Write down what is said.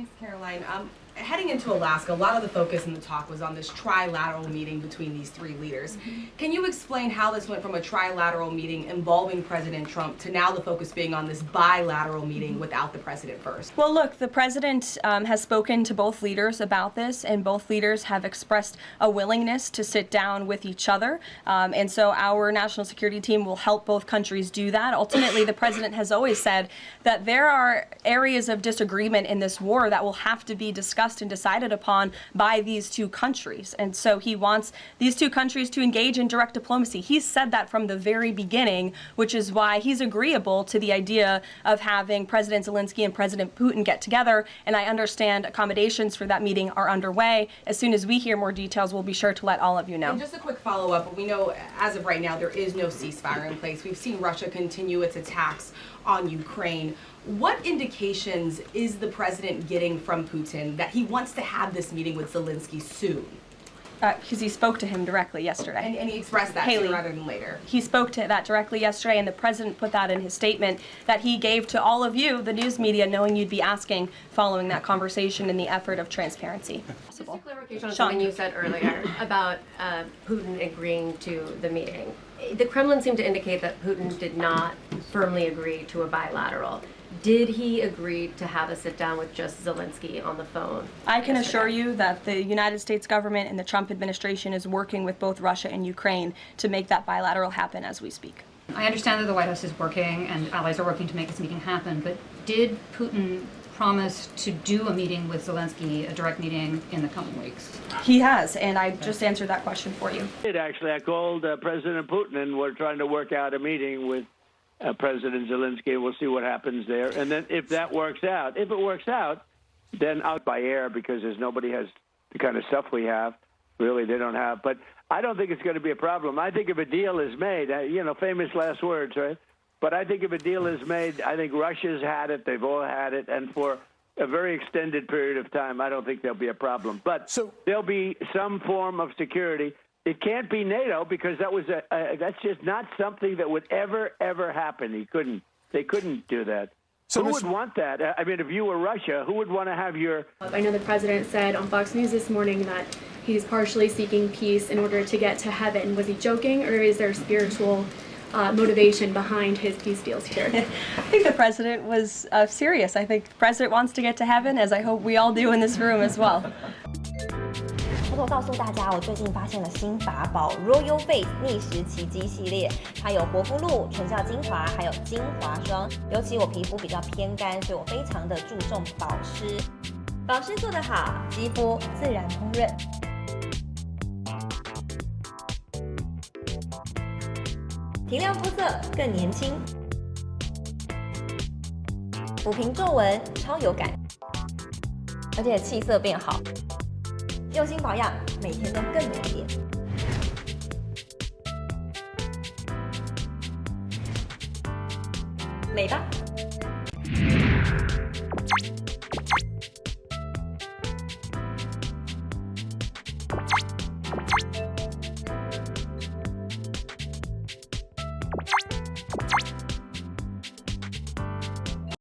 Thanks, Caroline. Heading into Alaska, a lot of the focus in the talk was on this trilateral meeting between these three leaders. Can you explain how this went from a trilateral meeting involving President Trump to now the focus being on this bilateral meeting without the president first? Well, look, the president has spoken to both leaders about this, and both leaders have expressed a willingness to sit down with each other. And so our national security team will help both countries do that. Ultimately, the president has always said that there are areas of disagreement in this war that will have to be discussed and decided upon by these two countries. And so he wants these two countries to engage in direct diplomacy. He's said that from the very beginning, which is why he's agreeable to the idea of having President Zelensky and President Putin get together. And I understand accommodations for that meeting are underway. As soon as we hear more details, we'll be sure to let all of you know. And just a quick follow-up. We know as of right now there is no ceasefire in place. We've seen Russia continue its attacks on Ukraine. What indications is the president getting from Putin that he wants to have this meeting with Zelensky soon? Because he spoke to him directly yesterday. And he expressed that sooner rather than later. He spoke to that directly yesterday, and the president put that in his statement that he gave to all of you, the news media, knowing you'd be asking following that conversation in the effort of transparency. Just a clarification on something you said earlier about Putin agreeing to the meeting. The Kremlin seemed to indicate that Putin did not firmly agree to a bilateral. Did he agree to have a sit down with just Zelensky on the phone? I can assure you that the United States government and the Trump administration is working with both Russia and Ukraine to make that bilateral happen as we speak. I understand that the White House is working and allies are working to make this meeting happen, but did Putin promise to do a meeting with Zelensky, a direct meeting, in the coming weeks? He has, and I just answered that question for you. Actually, I called President Putin, and we're trying to work out a meeting with President Zelensky. We'll see what happens there. And then if that works out, then out by air, because nobody has the kind of stuff we have. Really, they don't have. But I don't think it's going to be a problem. I think if a deal is made, famous last words, right? But I think if a deal is made, I think Russia's had it. They've all had it. And for a very extended period of time, I don't think there'll be a problem. But there'll be some form of security. It can't be NATO, because that's just not something that would ever happen. They couldn't do that. So who would want that? I mean, if you were Russia, who would want to have your... I know the president said on Fox News this morning that he's partially seeking peace in order to get to heaven. Was he joking, or is there spiritual motivation behind his peace deals here? I think the president was serious. I think the president wants to get to heaven, as I hope we all do in this room as well. 偷偷告诉大家，我最近发现了新法宝 Royal Face 逆时奇迹系列，它有活肤露、全效精华，还有精华霜。尤其我皮肤比较偏干，所以我非常的注重保湿。保湿做得好，肌肤自然丰润。提亮肤色更年轻，抚平皱纹超有感，而且气色变好。用心保养，每天都更美丽。美吧。